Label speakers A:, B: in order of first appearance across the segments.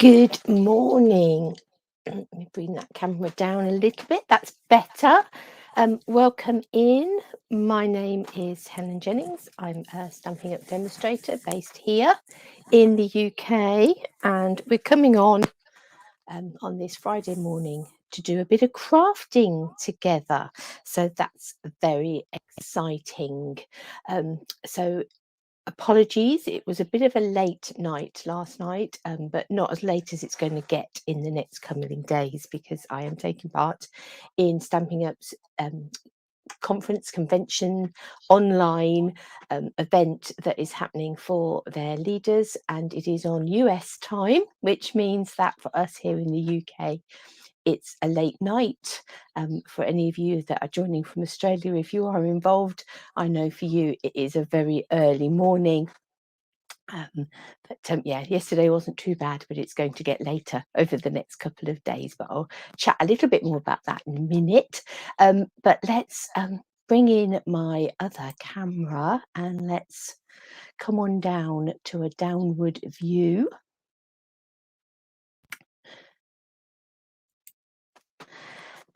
A: Good morning. Let me bring that camera down a little bit. That's better. Welcome in. My name is Helen Jennings. I'm a Stampin' Up demonstrator based here in the UK, and we're coming on this Friday morning to do a bit of crafting together. So that's very exciting. So apologies, it was a bit of a late night last night, but not as late as it's going to get in the next coming days, because I am taking part in Stampin' Up's convention online event that is happening for their leaders, and it is on US time, which means that for us here in the UK it's a late night. For any of you that are joining from Australia, if you are involved, I know for you it is a very early morning. Yeah, yesterday wasn't too bad, but it's going to get later over the next couple of days. But I'll chat a little bit more about that in a minute. But let's bring in my other camera and let's come on down to a downward view.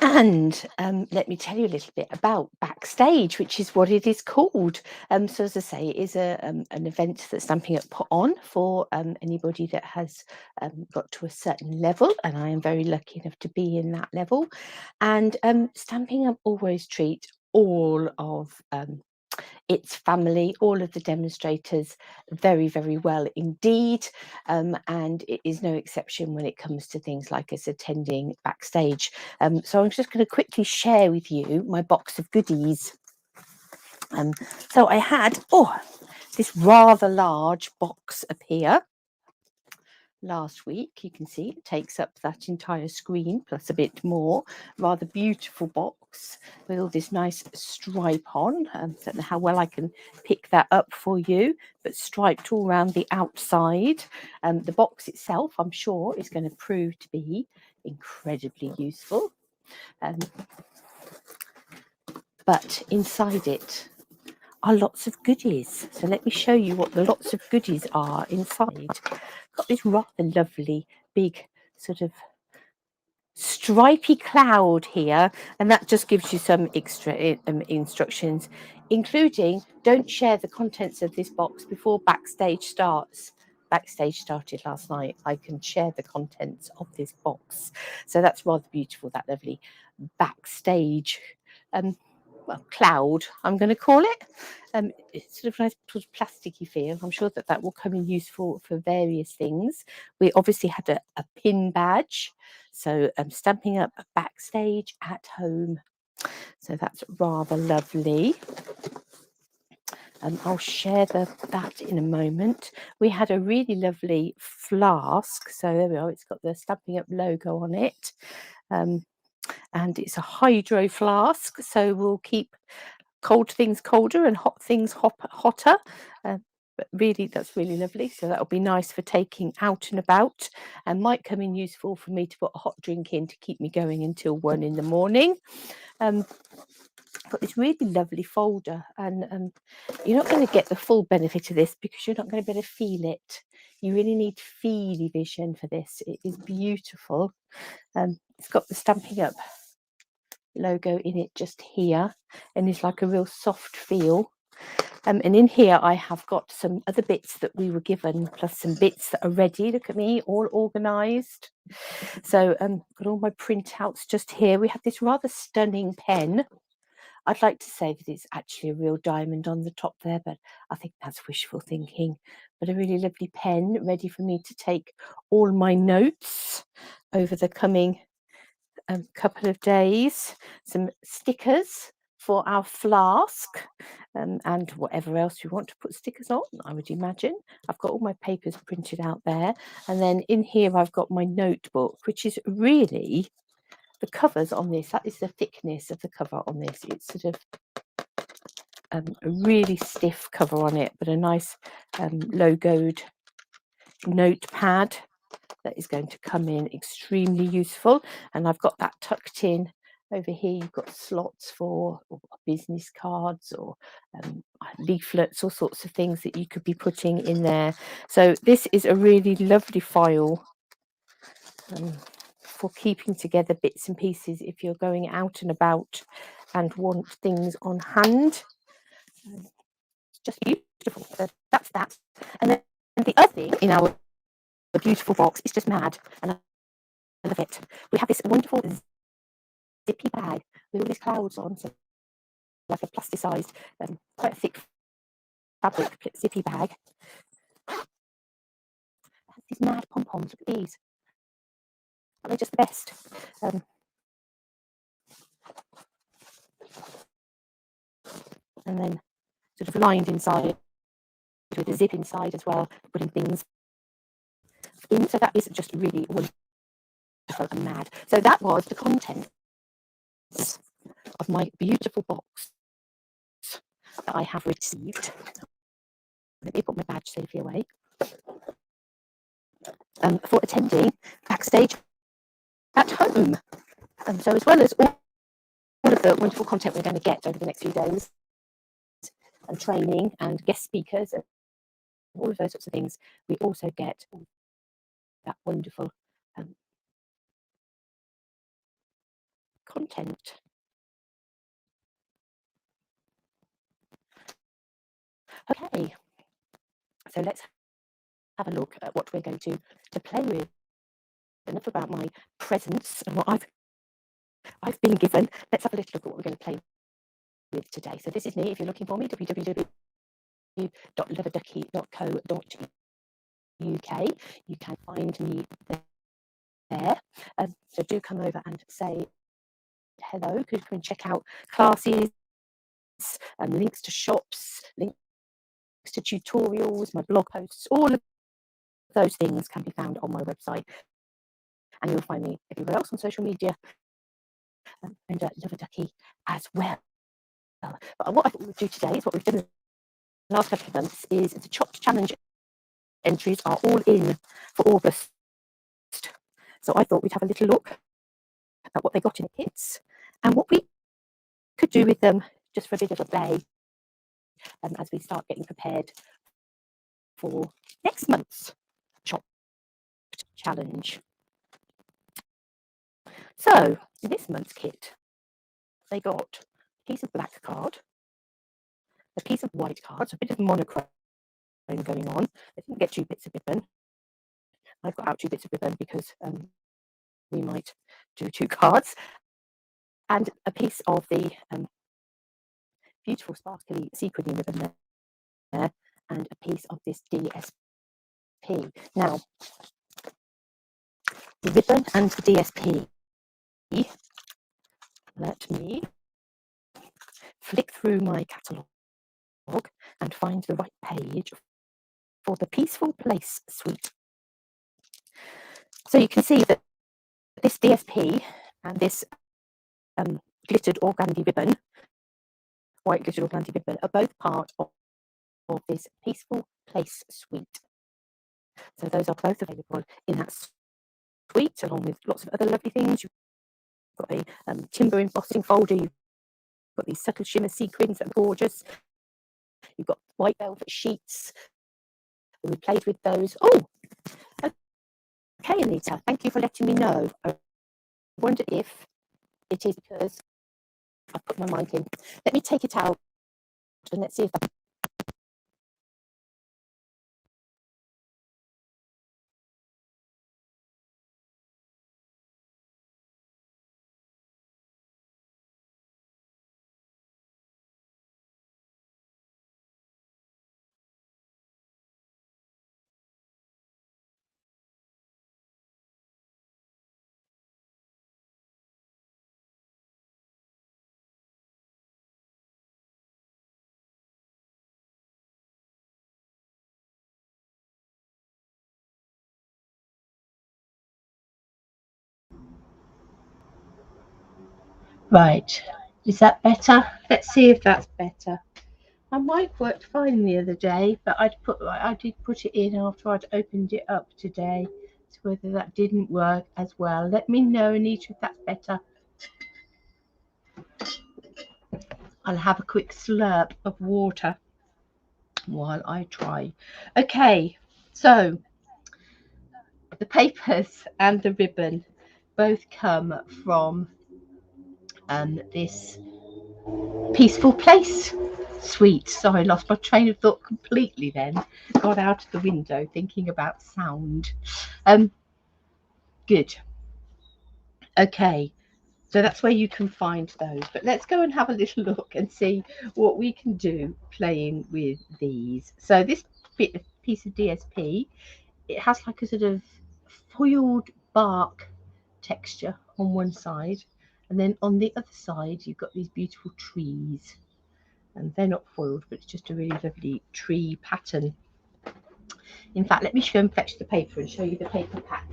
A: And let me tell you a little bit about Backstage, which is what it is called. So as I say, it is an event that Stampin' Up put on for anybody that has got to a certain level, and I am very lucky enough to be in that level. And Stampin' Up always treat all of its family, all of the demonstrators, very, very well indeed. And it is no exception when it comes to things like us attending Backstage. So I'm just going to quickly share with you my box of goodies. So I had this rather large box appear last week. You can see it takes up that entire screen plus a bit more. Rather beautiful box with all this nice stripe on. Don't know how well I can pick that up for you, but striped all around the outside. The box itself, I'm sure, is going to prove to be incredibly useful. But inside it are lots of goodies. So let me show you what the lots of goodies are inside. Got this rather lovely big sort of stripy cloud here, and that just gives you some extra instructions, including don't share the contents of this box before Backstage starts. Backstage started last night. I can share the contents of this box, so that's rather beautiful. That lovely Backstage cloud, I'm going to call it. It's sort of nice sort of plasticky feel. I'm sure that will come in useful for various things. We obviously had a pin badge, so Stampin' Up Backstage at home. So that's rather lovely. I'll share that in a moment. We had a really lovely flask. So there we are. It's got the Stampin' Up logo on it. And it's a hydro flask, so we'll keep cold things colder and hot things hotter. But really, that's really lovely. So that'll be nice for taking out and about, and might come in useful for me to put a hot drink in to keep me going until 1 in the morning. Got this really lovely folder, and you're not going to get the full benefit of this because you're not going to be able to feel it. You really need feely vision for this. It is beautiful. It's got the Stampin' Up logo in it just here, and it's like a real soft feel. And in here I have got some other bits that we were given, plus some bits that are ready. Look at me, all organised. So got all my printouts just here. We have this rather stunning pen. I'd like to say that it's actually a real diamond on the top there, but I think that's wishful thinking. But a really lovely pen ready for me to take all my notes over the coming couple of days. Some stickers for our flask, and whatever else you want to put stickers on, I would imagine. I've got all my papers printed out there, and then in here I've got my notebook, which is really the covers on this. That is the thickness of the cover on this. It's sort of a really stiff cover on it, but a nice logoed notepad that is going to come in extremely useful. And I've got that tucked in over here. You've got slots for business cards or leaflets, all sorts of things that you could be putting in there. So this is a really lovely file for keeping together bits and pieces if you're going out and about and want things on hand. It's just beautiful. So that's that. And then the other thing in our beautiful box is just mad, and I love it. We have this wonderful zippy bag with all these clouds on, so like a plasticized, quite a thick fabric zippy bag. These mad pom-poms, look at these. They're just the best. And then sort of lined inside with a zip inside as well, putting things in. So that is just really wonderful and mad. So that was the contents of my beautiful box that I have received. Let me put my badge safely away. For attending Backstage at Home. So as well as all of the wonderful content we're going to get over the next few days, and training and guest speakers and all of those sorts of things, we also get that wonderful content. Okay, so let's have a look at what we're going to play with. Enough about my presents and what I've been given. Let's have a little look at what we're going to play with today. So this is me. If you're looking for me, www.Love-a-Duckie.co.uk. You can find me there. So do come over and say hello. You can check out classes, links to shops, links to tutorials, my blog posts, all of those things can be found on my website. And you'll find me everywhere else on social media, and Love-a-Duckie as well. But what I thought we would do today is what we've done in the last couple of months is the Chopped Challenge entries are all in for August. So I thought we'd have a little look at what they got in the kits and what we could do with them just for a bit of a play as we start getting prepared for next month's Chopped Challenge. So in this month's kit, they got a piece of black card, a piece of white card, so a bit of monochrome going on. I didn't get 2 bits of ribbon. I've got out 2 bits of ribbon because we might do 2 cards, and a piece of the beautiful sparkly sequiny ribbon there, and a piece of this DSP. Now, the ribbon and the DSP, let me flick through my catalogue and find the right page for the Peaceful Place suite. So you can see that this DSP and this glittered organdy ribbon, white glittered organdy ribbon, are both part of this Peaceful Place suite. So those are both available in that suite, along with lots of other lovely things. You've got a timber embossing folder, you've got these subtle shimmer sequins that are gorgeous, you've got white velvet sheets, we played with those. Oh, okay, Anita, thank you for letting me know. I wonder if it is because I put my mic in. Let me take it out and let's see if that. Right, is that better? Let's see if that's better. My mic worked fine the other day, but I did put it in after I'd opened it up today. So whether that didn't work as well, let me know, Anita, if that's better. I'll have a quick slurp of water while I try. Okay, so the papers and the ribbon both come from this Peaceful Place suite. Sorry, I lost my train of thought completely then. Got out of the window thinking about sound. Good. Okay, so that's where you can find those. But let's go and have a little look and see what we can do playing with these. So this piece of DSP, it has like a sort of foiled bark texture on one side, and then on the other side you've got these beautiful trees, and they're not foiled, but it's just a really lovely tree pattern. In fact, let me go and fetch the paper and show you the paper pack.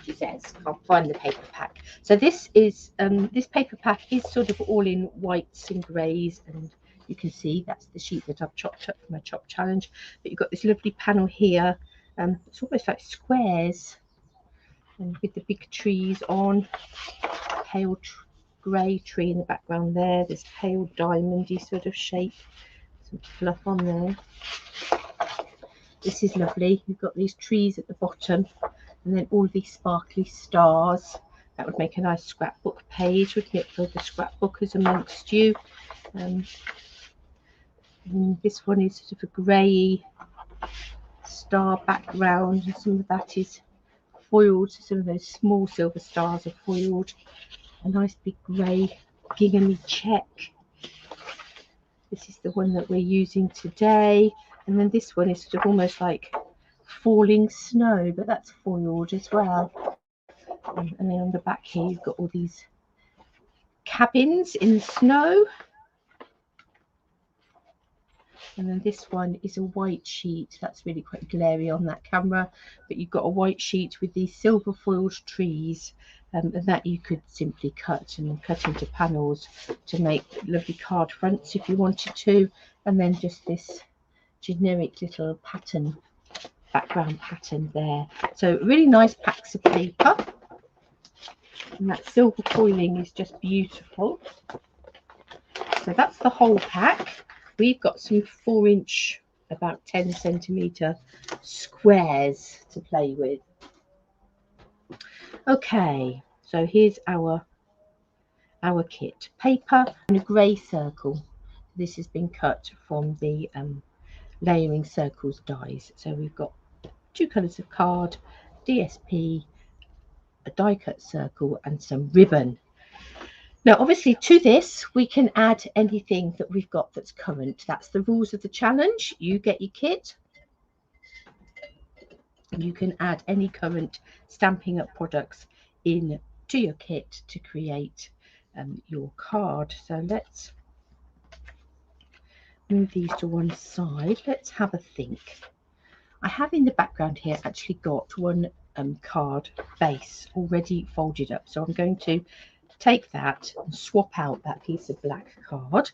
A: She says, can't find the paper pack. So this is this paper pack is sort of all in whites and greys, and you can see that's the sheet that I've chopped up for my chop challenge. But you've got this lovely panel here. It's almost like squares, and with the big trees on, pale grey tree in the background there. This pale diamondy sort of shape, some fluff on there. This is lovely. You've got these trees at the bottom, and then all these sparkly stars. That would make a nice scrapbook page, wouldn't it, for the scrapbookers amongst you? This one is sort of a grey star background, and some of that is foiled. So some of those small silver stars are foiled. A nice big grey ginghamy check. This is the one that we're using today. And then this one is sort of almost like falling snow, but that's foiled as well. And then on the back here you've got all these cabins in the snow. And then this one is a white sheet. That's really quite glary on that camera, but you've got a white sheet with these silver foiled trees, and that you could simply cut into panels to make lovely card fronts if you wanted to. And then just this generic little pattern, background pattern there. So really nice packs of paper, and that silver foiling is just beautiful. So that's the whole pack. We've got some 4-inch, about 10 centimetre squares to play with. Okay, so here's our kit. Paper and a grey circle. This has been cut from the layering circles dies. So we've got 2 colours of card, DSP, a die cut circle, and some ribbon. Now, obviously, to this, we can add anything that we've got that's current. That's the rules of the challenge. You get your kit. You can add any current Stampin' Up products in to your kit to create your card. So let's move these to one side. Let's have a think. I have in the background here actually got one card base already folded up. So I'm going to take that and swap out that piece of black card.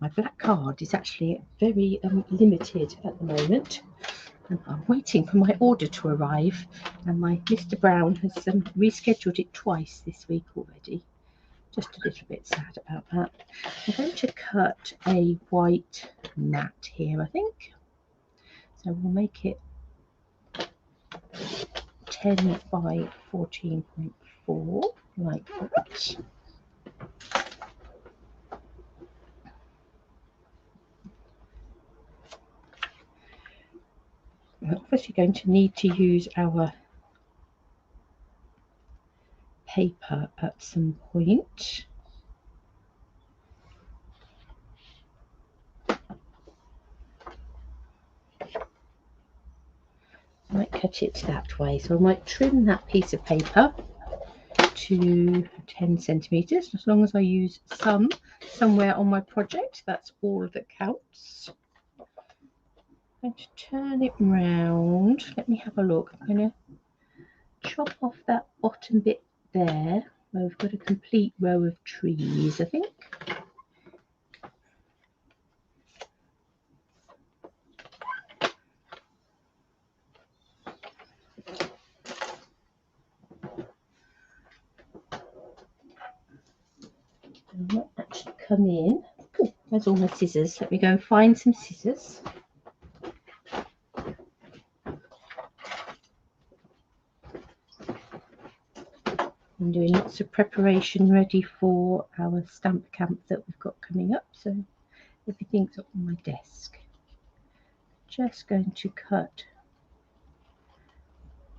A: My black card is actually very limited at the moment, and I'm waiting for my order to arrive, and my Mr. Brown has rescheduled it twice this week already. Just a little bit sad about that. I'm going to cut a white mat here, I think. So we'll make it 10 by 14.4 like that. We're obviously going to need to use our paper at some point. I might cut it that way, so I might trim that piece of paper to 10 centimeters. As long as I use some somewhere on my project, that's all that counts. I'm going to turn it round. Let me have a look. I'm going to chop off that bottom bit there where we've got a complete row of trees, I think. I might actually come in. Oh, there's all my scissors. Let me go and find some scissors. I'm doing lots of preparation ready for our stamp camp that we've got coming up, so everything's up on my desk. Just going to cut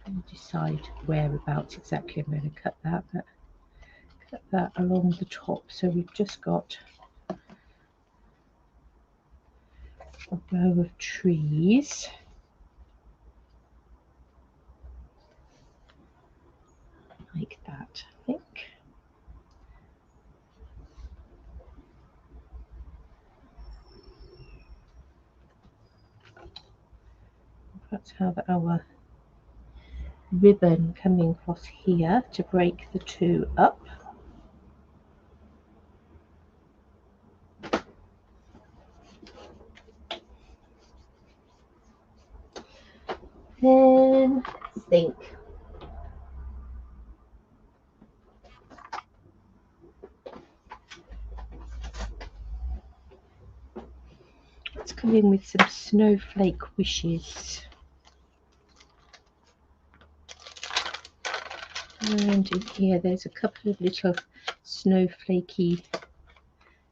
A: and decide whereabouts exactly I'm going to cut that, but cut that along the top, so we've just got a row of trees. Like that, I think. That's how our ribbon coming across here to break the two up. Then let's think. Let's come in with some snowflake wishes. And in here there's a couple of little snowflakey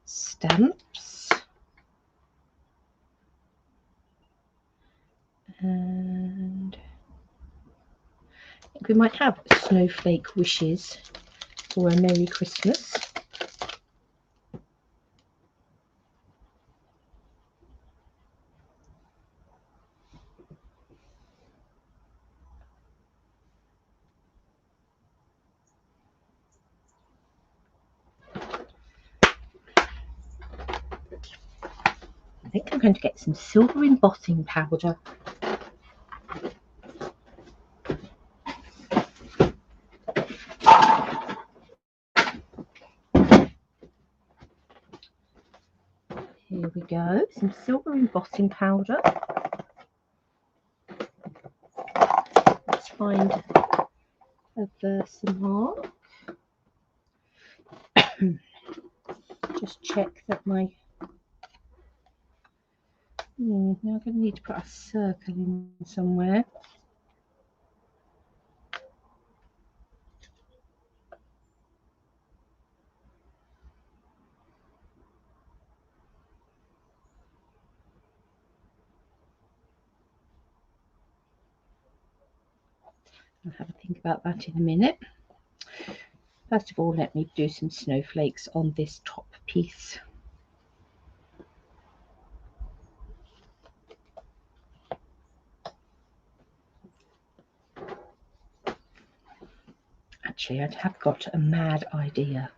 A: stamps. And I think we might have snowflake wishes for a Merry Christmas. I think I'm going to get some silver embossing powder. Here we go, some silver embossing powder. Let's find a Versamark. Just check that my now I'm going to need to put a circle in somewhere. I'll have a think about that in a minute. First of all, let me do some snowflakes on this top piece. Actually, I have got a mad idea.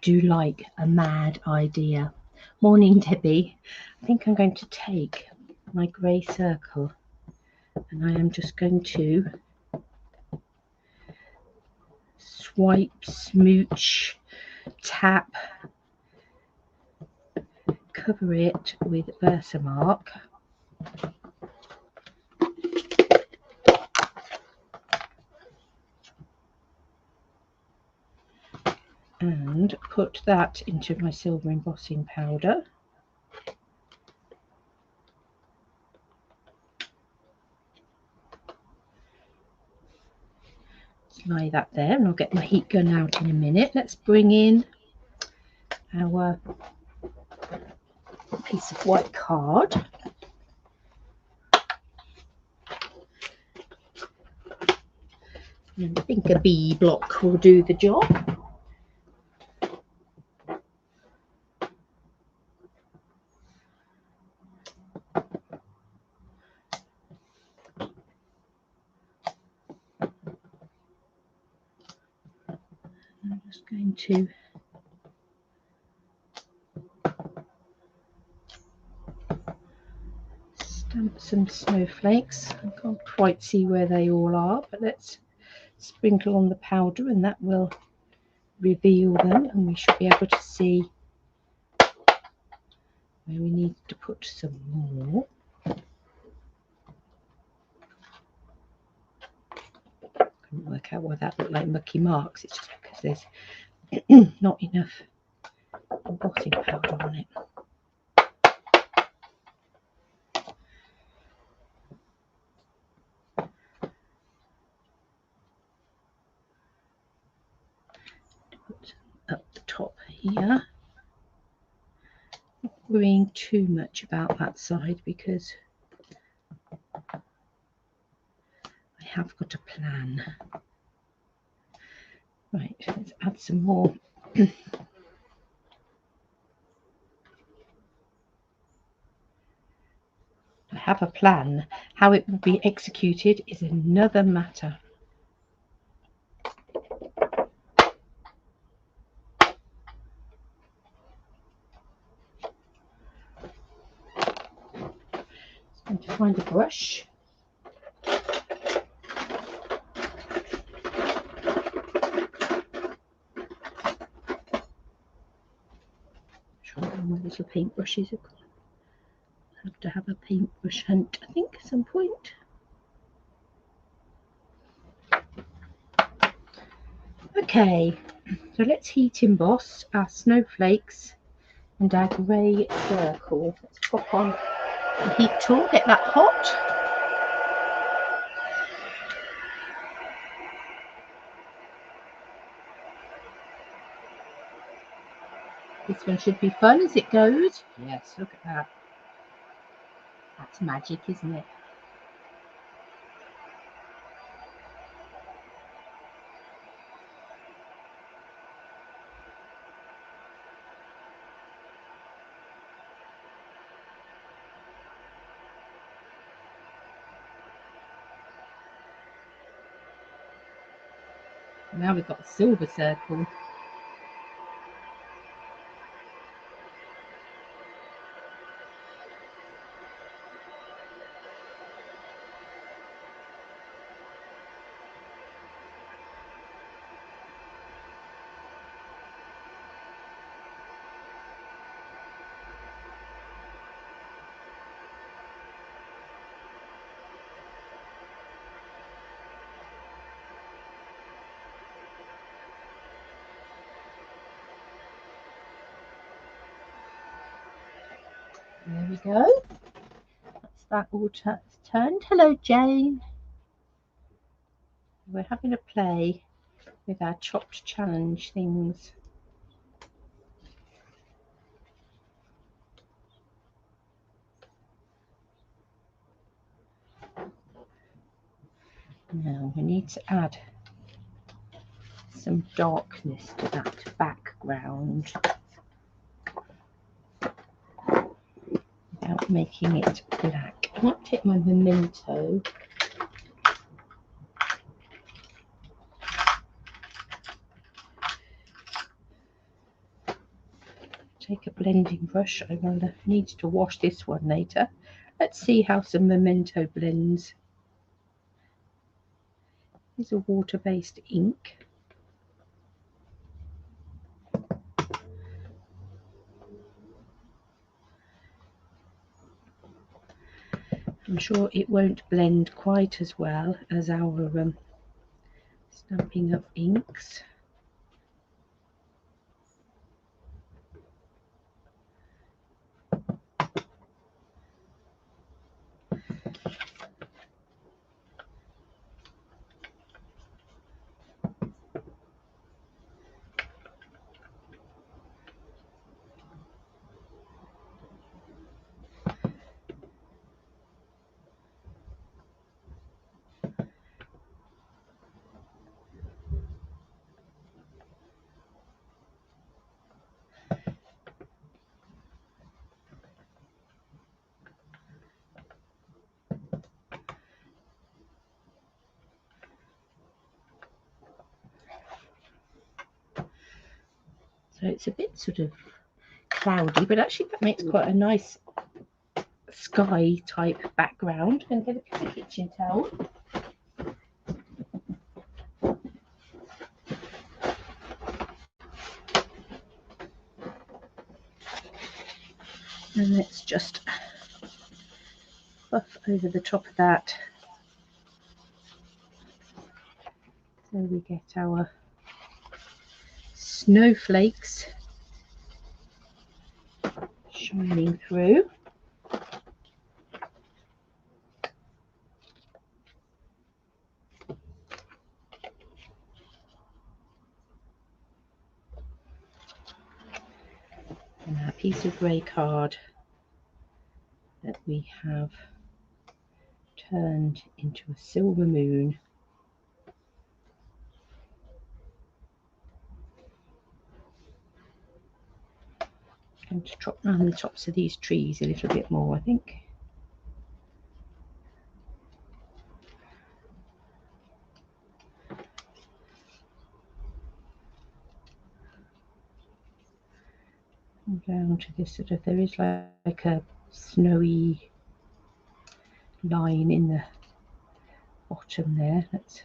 A: Do you like a mad idea? Morning, Debbie. I think I'm going to take my grey circle and I am just going to swipe, smooch, tap, cover it with Versamark. And put that into my silver embossing powder. Lie that there, and I'll get my heat gun out in a minute. Let's bring in our piece of white card. And I think a B block will do the job. I'm just going to stamp some snowflakes. I can't quite see where they all are, but let's sprinkle on the powder and that will reveal them, and we should be able to see where we need to put some more. Couldn't work out why that looked like mucky marks. It's just because there's not enough embossing powder on it. Put up the top here. Not worrying too much about that side because I have got a plan. Right, let's add some more. I have a plan. How it will be executed is another matter. Just going to find a brush. Try all my little paintbrushes. I have to have a paintbrush hunt, I think, at some point. Okay, so let's heat emboss our snowflakes and our grey circle. Let's pop on the heat tool, get that hot. This one should be fun as it goes. Yes, look at that. That's magic, isn't it? Now we've got a silver circle. There we go. That's that all turned. Hello, Jane. We're having a play with our chopped challenge things. Now we need to add some darkness to that background without making it black. I might take my memento. Take a blending brush. I will need to wash this one later. Let's see how some memento blends. Here's a water-based ink. I'm sure it won't blend quite as well as our Stampin' Up inks. So it's a bit sort of cloudy, but actually that makes quite a nice sky type background. I'm going to get a kitchen towel. And let's just buff over the top of that so we get our snowflakes shining through. And our piece of grey card that we have turned into a silver moon. I'm going to drop around the tops of these trees a little bit more, I think. And down to this sort of, there is like a snowy line in the bottom there. Let's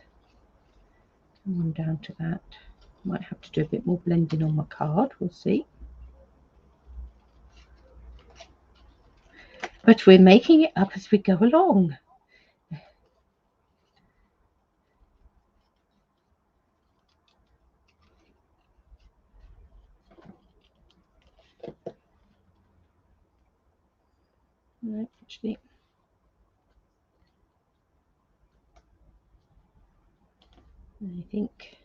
A: come on down to that. Might have to do a bit more blending on my card, we'll see. But we're making it up as we go along. No, actually, I think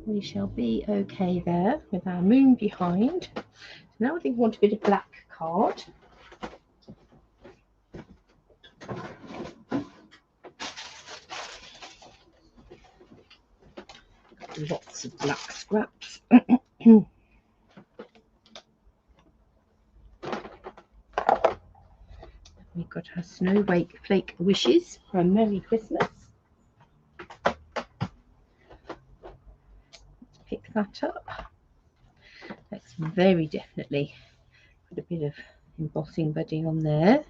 A: we shall be okay there with our moon behind. So now I think we want a bit of black card. Lots of black scraps. We've got our snowflake wishes for a Merry Christmas. Let's pick that up. Let's very definitely put a bit of embossing bedding on there.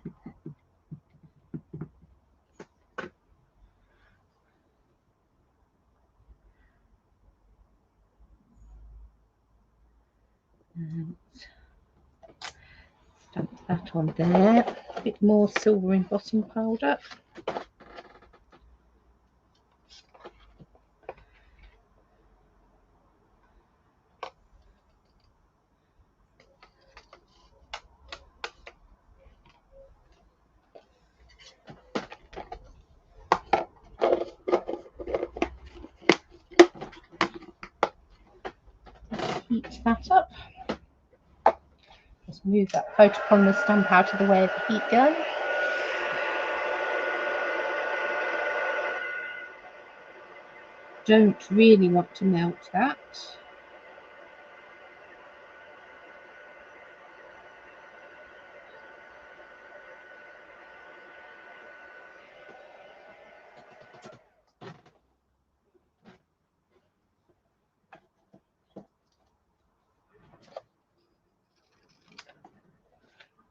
A: And stamp that on there. A bit more silver embossing powder. Heat that up. Just move that photopolymer stamp out of the way of the heat gun. Don't really want to melt that.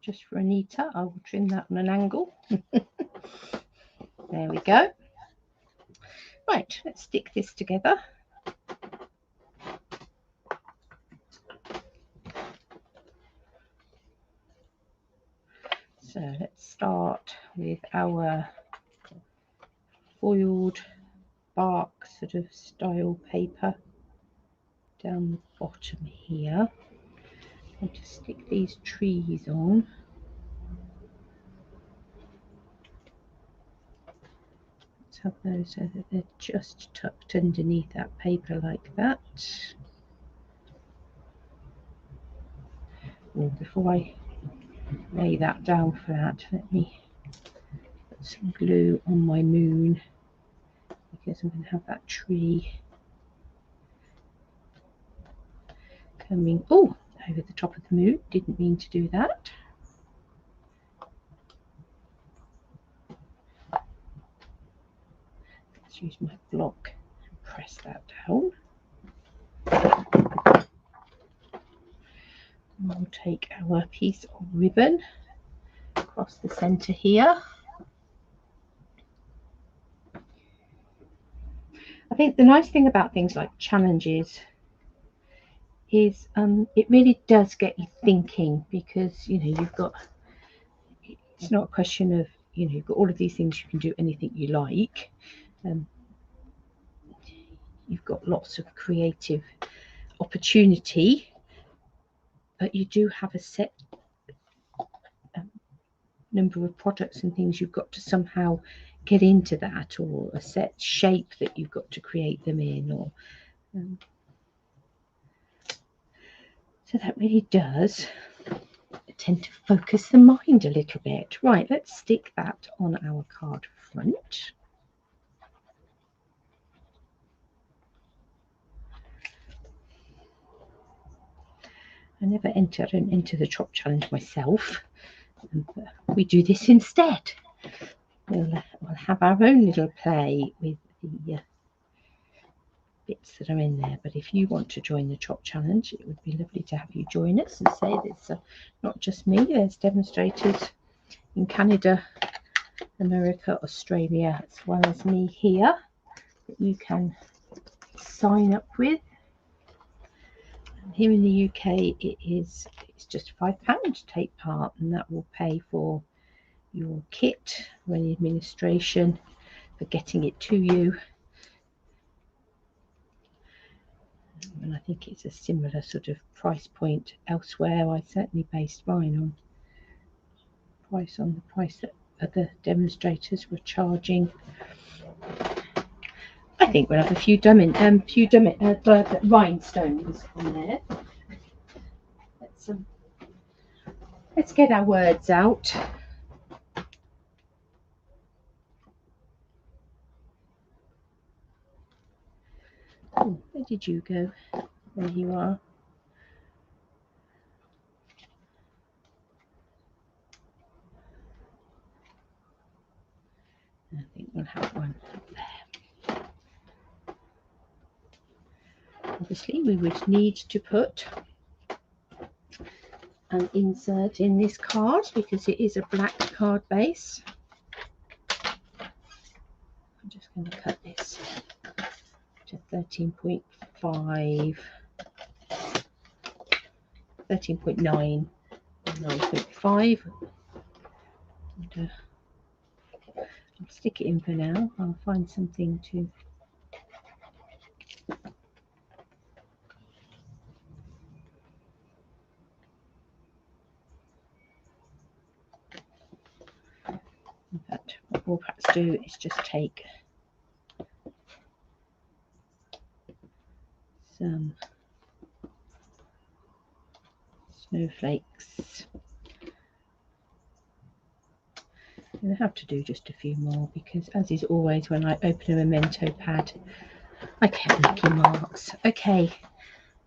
A: Just for Anita, I will trim that on an angle. There we go. Right, let's stick this together. So let's start with our foiled bark sort of style paper down the bottom here. I'm going to stick these trees on. Let's have those so that they're just tucked underneath that paper like that. Well, before I lay that down flat, let me put some glue on my moon, because I'm going to have that tree coming over the top of the moon. Didn't mean to do that. Let's use my block and press that down. And we'll take our piece of ribbon across the center here. I think the nice thing about things like challenges is it really does get you thinking, because you've got, it's not a question of you've got all of these things, you can do anything you like. You've got lots of creative opportunity, but you do have a set number of products and things you've got to somehow get into that, or a set shape that you've got to create them in, or so that really does tend to focus the mind a little bit. Right, let's stick that on our card front. I don't enter the chop challenge myself. We do this instead. We'll have our own little play with the bits that are in there. But if you want to join the chop challenge, it would be lovely to have you join us. And say there's not just me, there's demonstrators in Canada, America, Australia, as well as me here, that you can sign up with. And here in the UK, it's just £5 to take part, and that will pay for your kit, or any administration for getting it to you. And I think it's a similar sort of price point elsewhere. I certainly based mine on the price that other demonstrators were charging. I think we'll have a few rhinestones on there. Let's get our words out. Oh, where did you go? There you are. I think we'll have one up there. Obviously, we would need to put an insert in this card because it is a black card base. I'm just going to cut this to 13.5, 13.9, 9.5. And, I'll stick it in for now. I'll find something to in fact, what we'll perhaps do is just take some snowflakes. I'm going to have to do just a few more because, as is always when I open a memento pad, I kept making marks. Okay,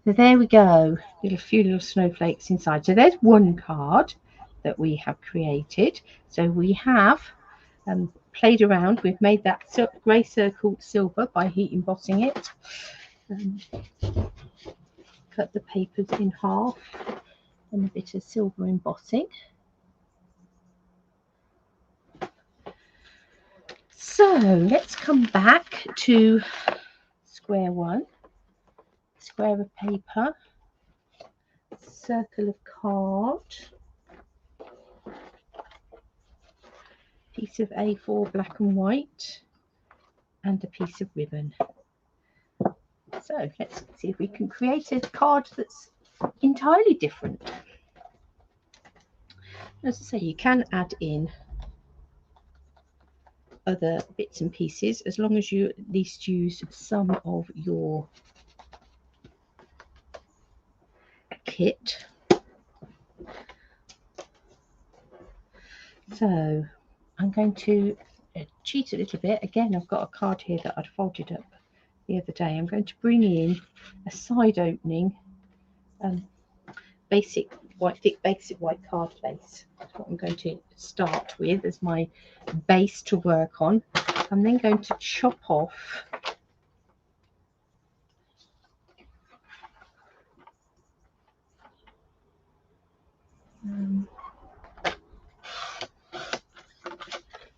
A: so there we go. A few little snowflakes inside. So there's one card that we have created. So we have played around. We've made that grey circle silver by heat embossing it. Cut the papers in half and a bit of silver embossing. So let's come back to square one. Square of paper, circle of card, piece of A4 black and white, and a piece of ribbon. So let's see if we can create a card that's entirely different. As I say, you can add in other bits and pieces as long as you at least use some of your kit. So I'm going to cheat a little bit. Again, I've got a card here that I'd folded up the other day. I'm going to bring in a side opening thick basic white card base. That's what I'm going to start with as my base to work on. I'm then going to chop off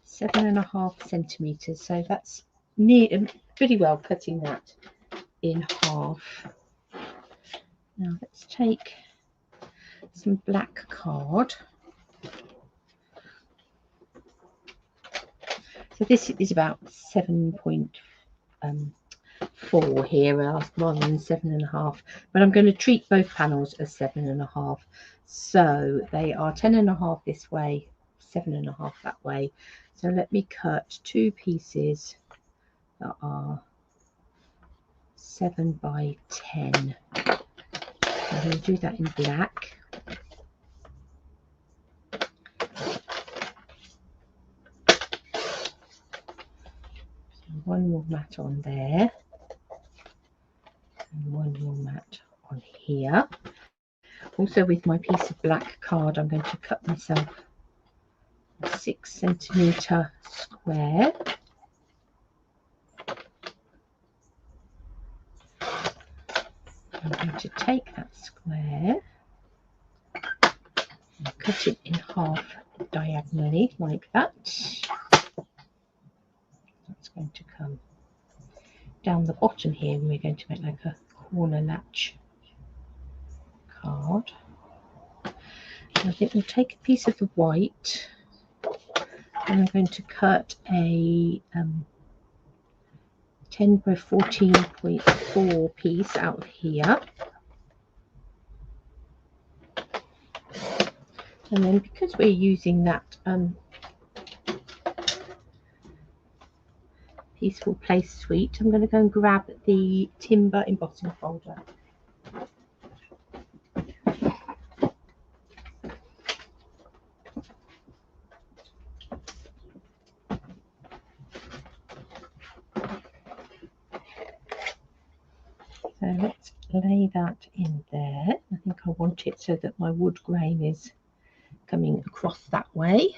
A: seven and a half centimeters. So that's pretty well cutting that in half. Now let's take some black card. So this is about 7.4 here rather than 7.5, but I'm going to treat both panels as 7.5. So they are 10.5 this way, 7.5 that way. So let me cut two pieces that are 7 by 10. I'm going to do that in black. So one more mat on there, and one more mat on here. Also with my piece of black card, I'm going to cut myself a 6cm square. I'm going to take that square and cut it in half diagonally like that. That's going to come down the bottom here, and we're going to make like a corner latch card. I think we'll take a piece of the white, and I'm going to cut a 10 by 14.4 piece out of here. And then because we're using that Peaceful Place suite, I'm going to go and grab the timber embossing folder. So let's lay that in there. I think I want it so that my wood grain is coming across that way.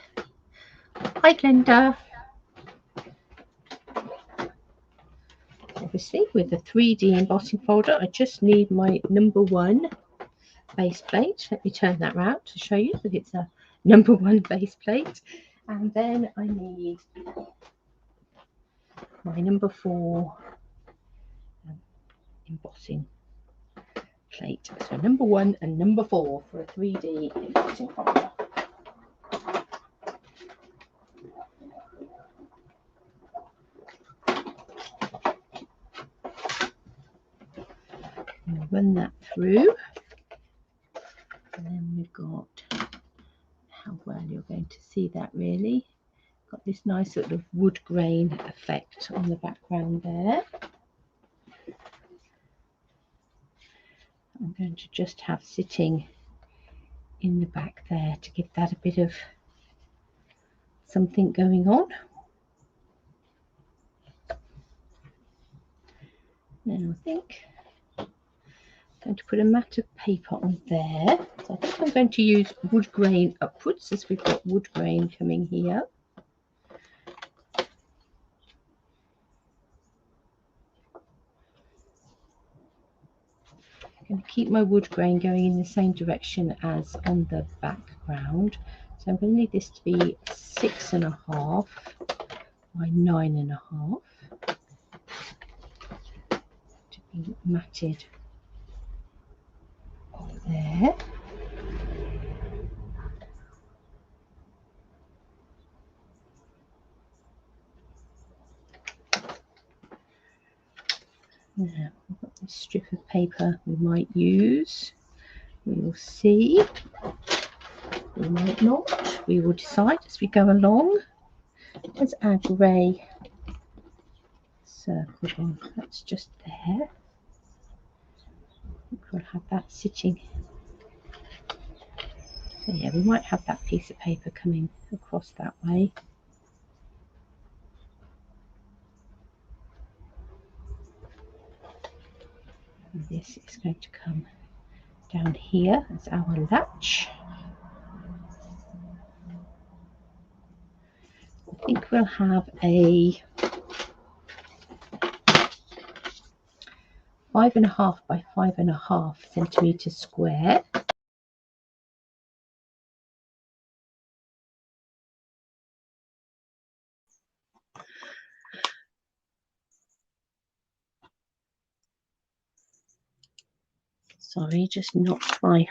A: Hi Glenda. Obviously with the 3D embossing folder, I just need my #1 base plate. Let me turn that round to show you that it's a #1 base plate. And then I need my #4 embossing plate. So #1 and #4 for a 3D embossing folder. And run that through, and then we've got, how well you're going to see that really, got this nice sort of wood grain effect on the background there. I'm going to just have sitting in the back there to give that a bit of something going on. Then I think I'm going to put a mat of paper on there. So I think I'm going to use wood grain upwards, as we've got wood grain coming here. I'm going to keep my wood grain going in the same direction as on the background. So I'm going to need this to be 6.5 by 9.5 to be matted on there. Now I've got this strip of paper we might use. We will see. We might not. We will decide as we go along. There's our grey circle on. That's just there. I think we'll have that sitting. So yeah, we might have that piece of paper coming across that way. And this is going to come down here as our latch. I think we'll have a 5.5 by 5.5 centimetre square. Sorry, just knocked my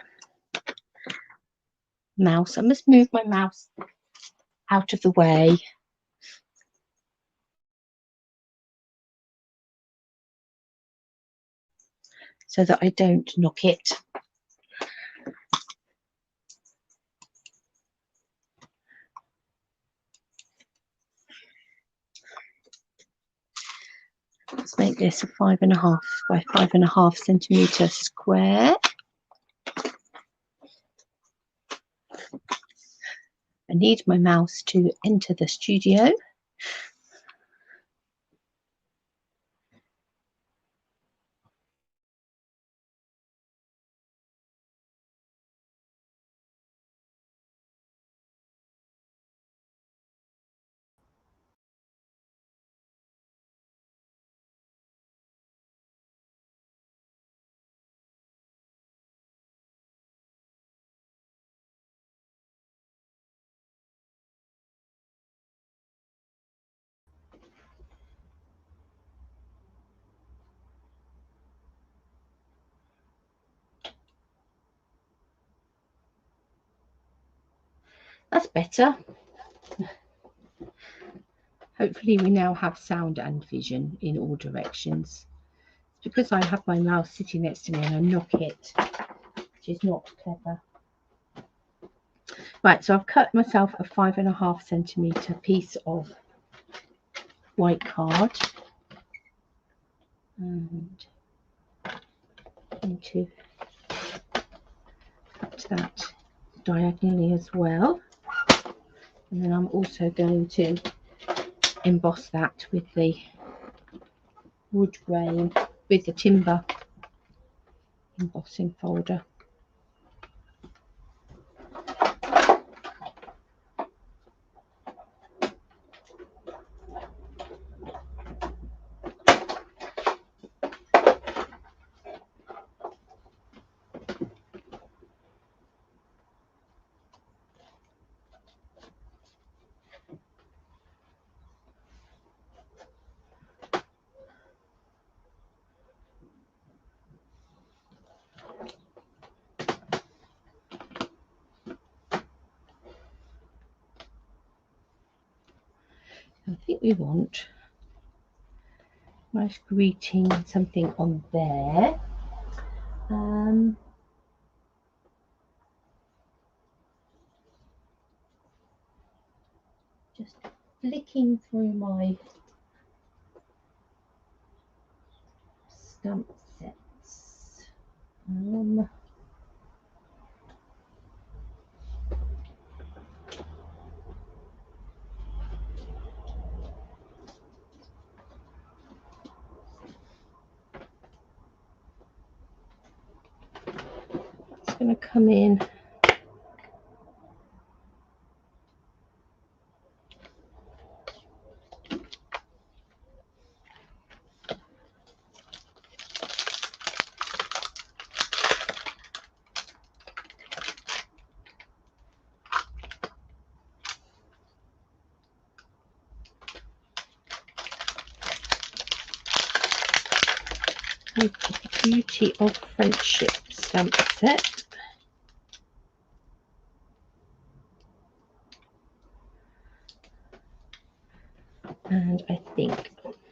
A: mouse. I must move my mouse out of the way. So that I don't knock it. Let's make this a 5.5 by 5.5 centimetre square. I need my mouse to enter the studio. That's better. Hopefully we now have sound and vision in all directions. Because I have my mouse sitting next to me and I knock it, which is not clever. Right, so I've cut myself a 5.5 centimetre piece of white card. And I'm going to cut that diagonally as well. And then I'm also going to emboss that with the wood grain, with the timber embossing folder. I think we want nice greeting, something on there. Just flicking through my stamp sets. It's going to come in with the Beauty of Friendship stamp set. And I think,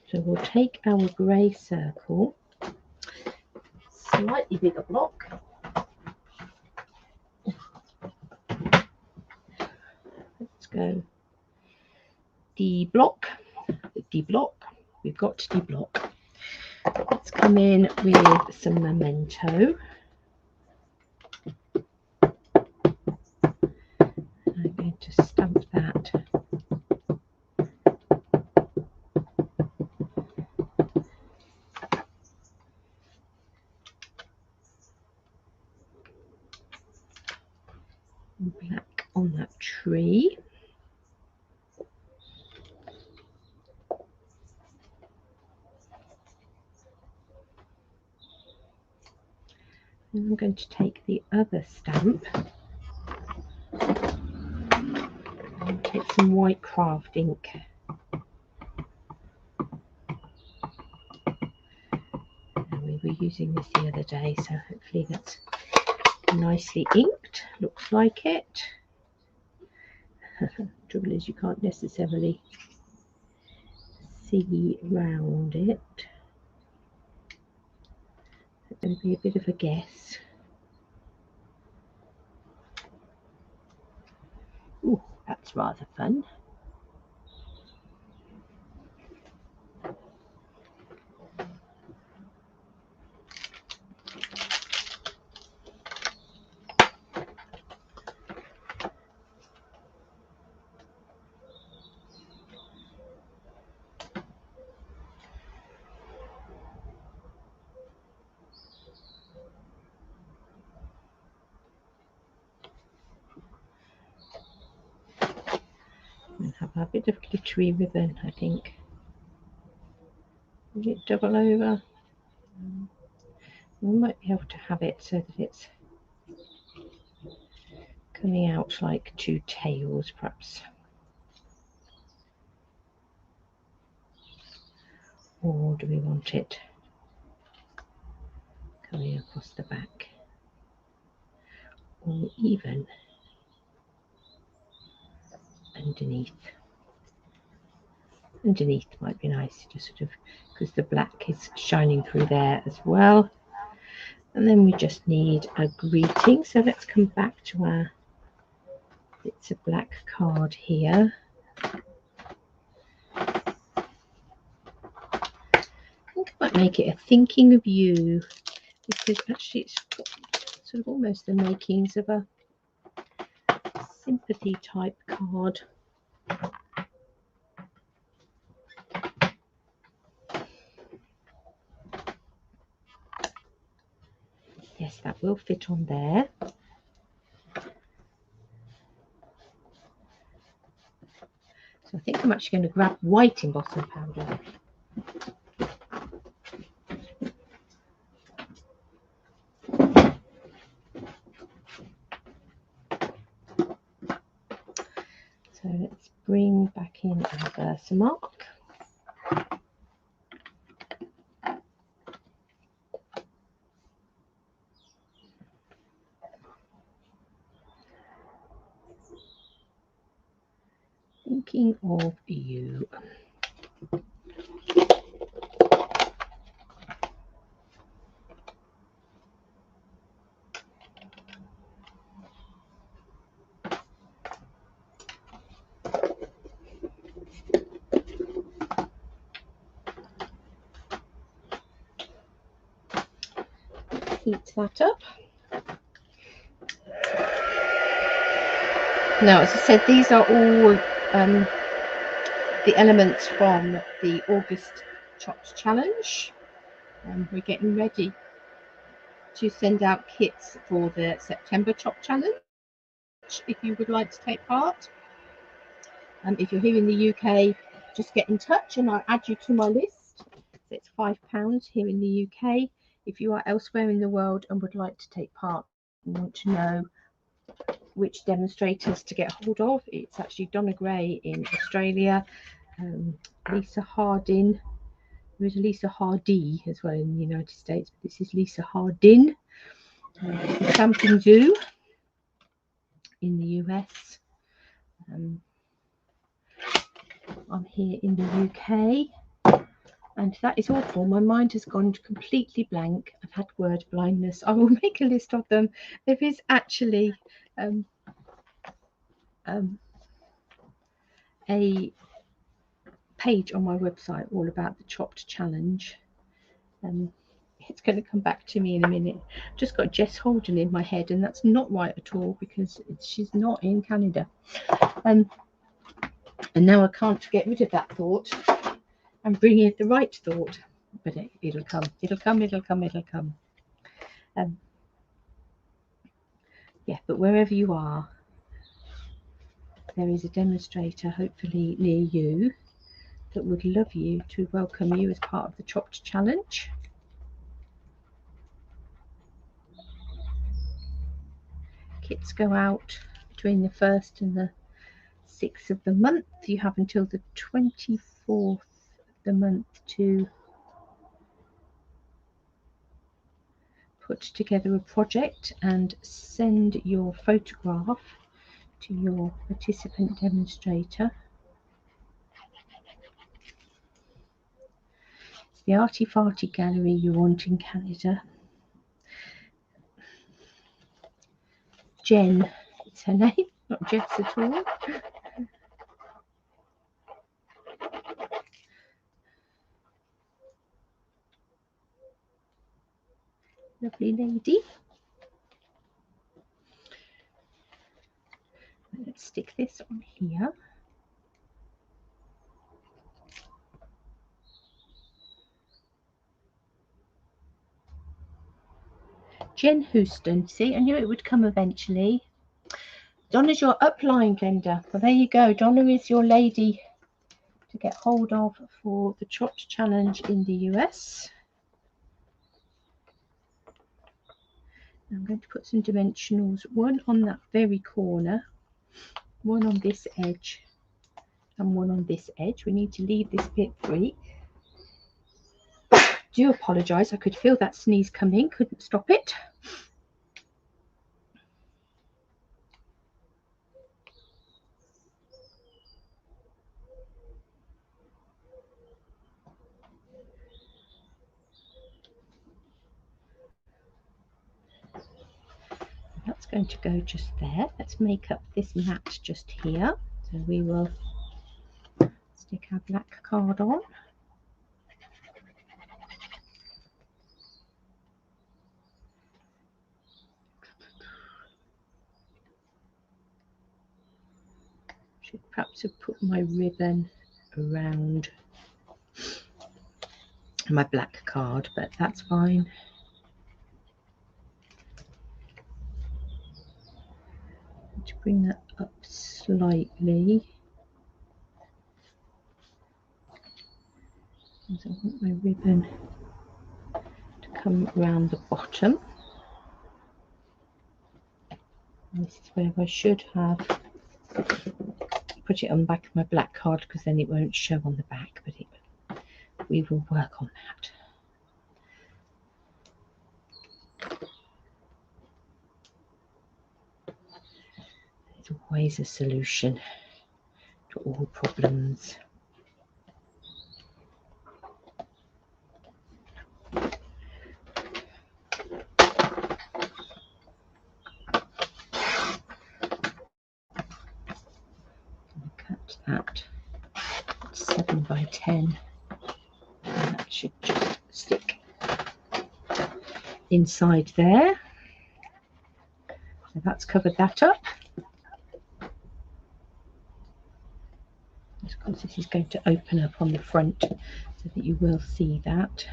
A: so we'll take our grey circle, slightly bigger block. Let's go D-block, D-block, we've got D-block. Let's come in with some memento. I'm going to stamp that black on that tree. And I'm going to take the other stamp and take some white craft ink. And we using this the other day, so hopefully that's nicely inked. Looks like it. Trouble is you can't necessarily see round it. It's going to be a bit of a guess. Ooh, that's rather fun. And have a bit of glittery ribbon, I think. Is it double over? We might be able to have it so that it's coming out like two tails, perhaps. Or do we want it coming across the back? Or even underneath. Underneath might be nice, just sort of, because the black is shining through there as well. And then we just need a greeting. So let's come back to our bits of black card here. I think I might make it a thinking of you, because actually it's got sort of almost the makings of a sympathy type card. Yes, that will fit on there. So I think I'm actually going to grab white embossing powder. So let's bring back in our Versamark. Thinking of you. Heat that up. Now, as I said, these are all the elements from the August Chopped Challenge. We're getting ready to send out kits for the September Chopped Challenge if you would like to take part. If you're here in the UK, just get in touch and I'll add you to my list. It's £5 here in the UK. If you are elsewhere in the world and would like to take part and want to know which demonstrators to get hold of, it's actually Donna Gray in Australia, Lisa Hardin. There is Lisa Hardy as well in the United States, but this is Lisa Hardin. Camping Zoo in the US. I'm here in the UK, and that is awful. My mind has gone completely blank. I've had word blindness. I will make a list of them. There is actually a page on my website all about the Chopped Challenge. It's going to come back to me in a minute. I've just got Jess Holden in my head, and that's not right at all because she's not in Canada. And now I can't get rid of that thought and bring in the right thought, but it'll come. It'll come. It'll come. It'll come. Yeah, but wherever you are, there is a demonstrator, hopefully near you, that would love you to welcome you as part of the Chopped Challenge. Kits go out between the 1st and the 6th of the month. You have until the 24th of the month to put together a project and send your photograph to your participant demonstrator. It's the Arty Farty gallery you want in Canada. Jen, it's her name, not Jess at all. Lovely lady. Let's stick this on here. Jen Houston. See, I knew it would come eventually. Donna's your upline vendor. Well, there you go. Donna is your lady to get hold of for the Trot Challenge in the US. I'm going to put some dimensionals, one on that very corner, one on this edge, and one on this edge. We need to leave this bit free. Do apologise, I could feel that sneeze coming, couldn't stop it. That's going to go just there. Let's make up this mat just here. So we will stick our black card on. Should perhaps have put my ribbon around my black card, but that's fine. To bring that up slightly, because I want my ribbon to come around the bottom. And this is where I should have put it on the back of my black card, because then it won't show on the back, but we will work on that. There's always a solution to all problems. Cut that 7 by 10. And that should just stick inside there. So that's covered that up. Of course, this is going to open up on the front so that you will see that.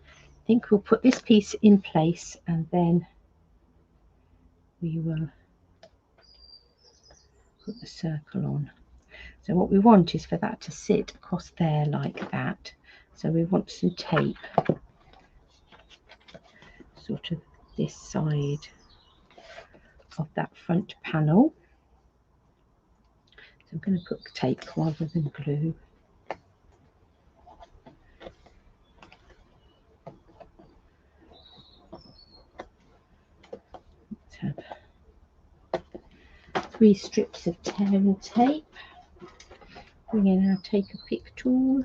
A: I think we'll put this piece in place and then we will put the circle on. So what we want is for that to sit across there like that. So we want some tape sort of this side of that front panel. So I'm going to put tape rather than glue. Let's have 3 strips of tearing tape. Bring in our take a pick tool.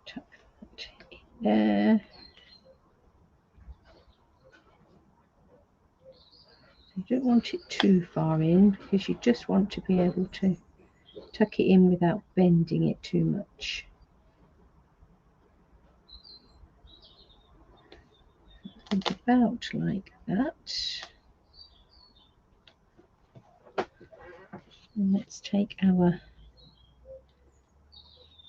A: Tuck that in there. You don't want it too far in, because you just want to be able to tuck it in without bending it too much. think about like that. And let's take our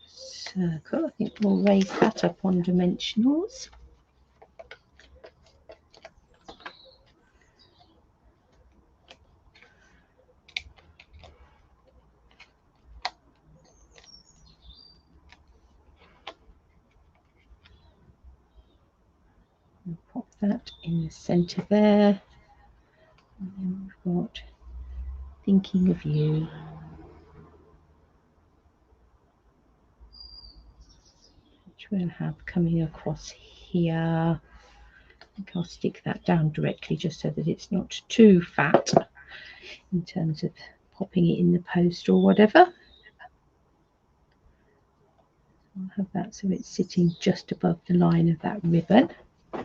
A: circle. I think we'll raise that up on dimensionals. And pop that in the centre there. And then we've got Thinking of You. Which we'll have coming across here. I think I'll stick that down directly just so that it's not too fat in terms of popping it in the post or whatever. I'll have that so it's sitting just above the line of that ribbon. I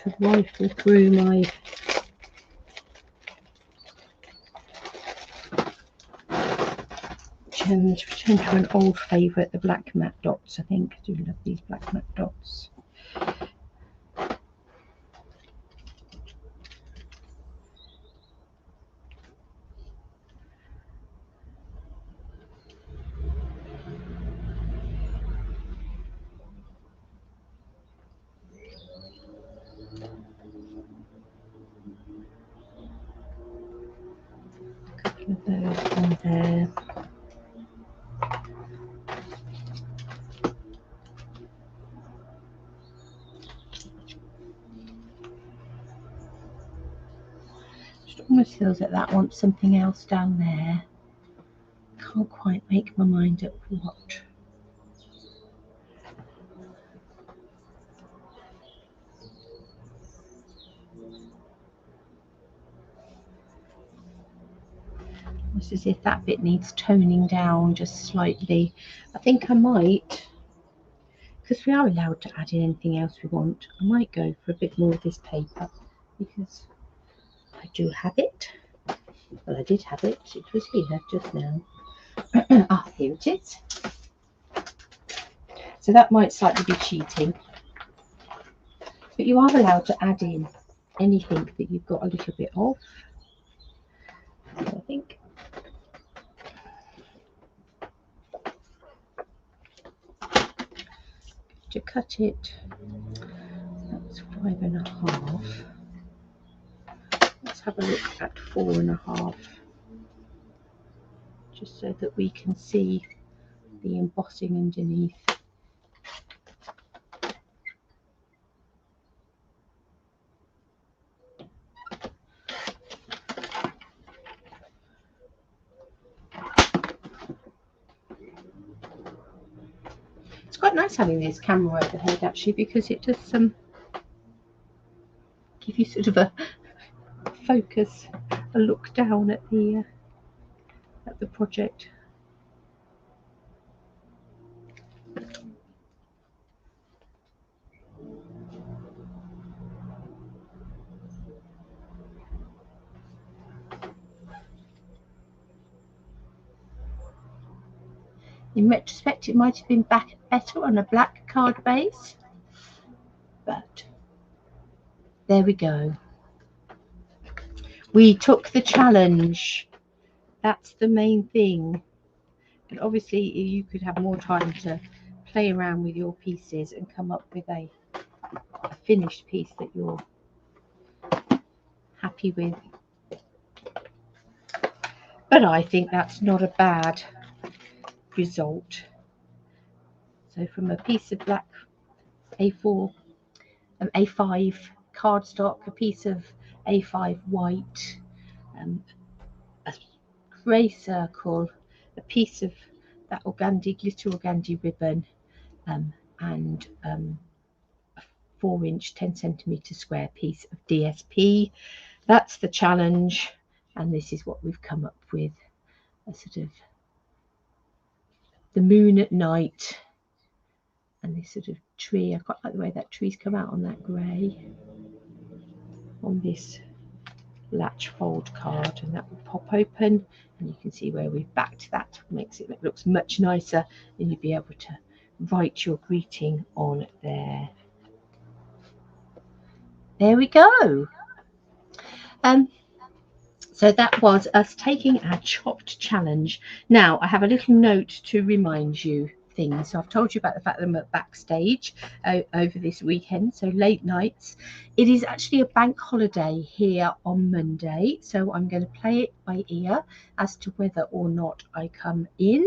A: should rifle through my change to an old favourite, the black matte dots. I think I do love these black matte dots. A couple of those on there. Just almost feels like that wants something else down there. Can't quite make my mind up what. Almost as if that bit needs toning down just slightly. I think I might, because we are allowed to add in anything else we want, I might go for a bit more of this paper because I do have it. Well, I did have it. It was here just now. Ah, here it is. So that might slightly be cheating. But you are allowed to add in anything that you've got a little bit of. So I think to cut it, that's 5.5. Let's have a look at 4.5, just so that we can see the embossing underneath. It's quite nice having this camera overhead actually, because it does give you sort of a focus, a look down at the project. In retrospect, it might have been better on a black card base, but there we go. We took the challenge. That's the main thing. And obviously, you could have more time to play around with your pieces and come up with a finished piece that you're happy with. But I think that's not a bad result. So from a piece of black A4, A5 cardstock, a piece of A5 white, a grey circle, a piece of that organdy, glitter organdy ribbon, and a 4-inch 10cm square piece of DSP. That's the challenge, and this is what we've come up with. A sort of the moon at night and this sort of tree. I quite like the way that tree's come out on that grey on this latch fold card, and that will pop open and you can see where we've backed that. Makes it looks much nicer, and you'll be able to write your greeting on there. There we go. So that was us taking our chopped challenge. Now I have a little note to remind you. things. So I've told you about the fact that I'm at backstage over this weekend, so late nights. It is actually a bank holiday here on Monday, so I'm going to play it by ear as to whether or not I come in,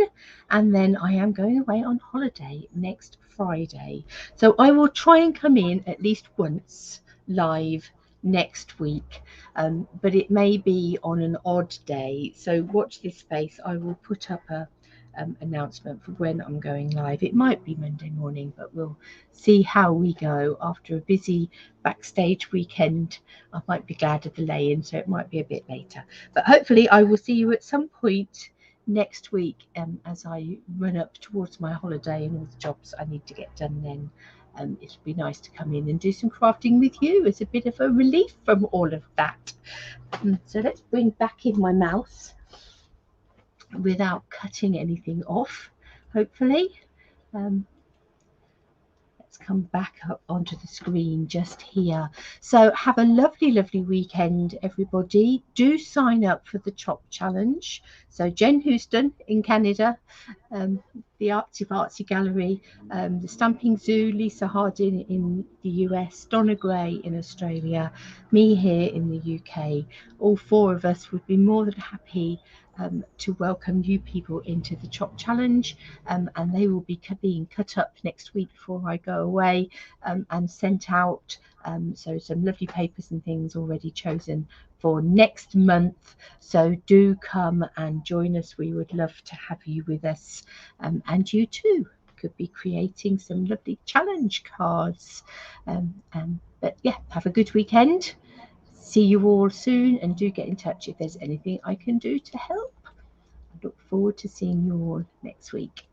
A: and then I am going away on holiday next Friday. So I will try and come in at least once live next week, but it may be on an odd day, so watch this space. I will put up a announcement for when I'm going live. It might be Monday morning, but we'll see how we go. After a busy backstage weekend, I might be glad of the lay-in, so it might be a bit later, but hopefully I will see you at some point next week, as I run up towards my holiday and all the jobs I need to get done then. It'll be nice to come in and do some crafting with you as a bit of a relief from all of that. So let's bring back in my mouse without cutting anything off, hopefully. Let's come back up onto the screen just here. So have a lovely, lovely weekend, everybody. Do sign up for the Chop Challenge. So Jen Houston in Canada, the Artsy Gallery, the Stamping Zoo, Lisa Hardin in the US, Donna Gray in Australia, me here in the UK. All four of us would be more than happy to welcome new people into the Chop Challenge, and they will be being cut up next week before I go away, and sent out. So some lovely papers and things already chosen for next month. So do come and join us. We would love to have you with us, and you too could be creating some lovely challenge cards. But yeah, have a good weekend. See you all soon, and do get in touch if there's anything I can do to help. I look forward to seeing you all next week.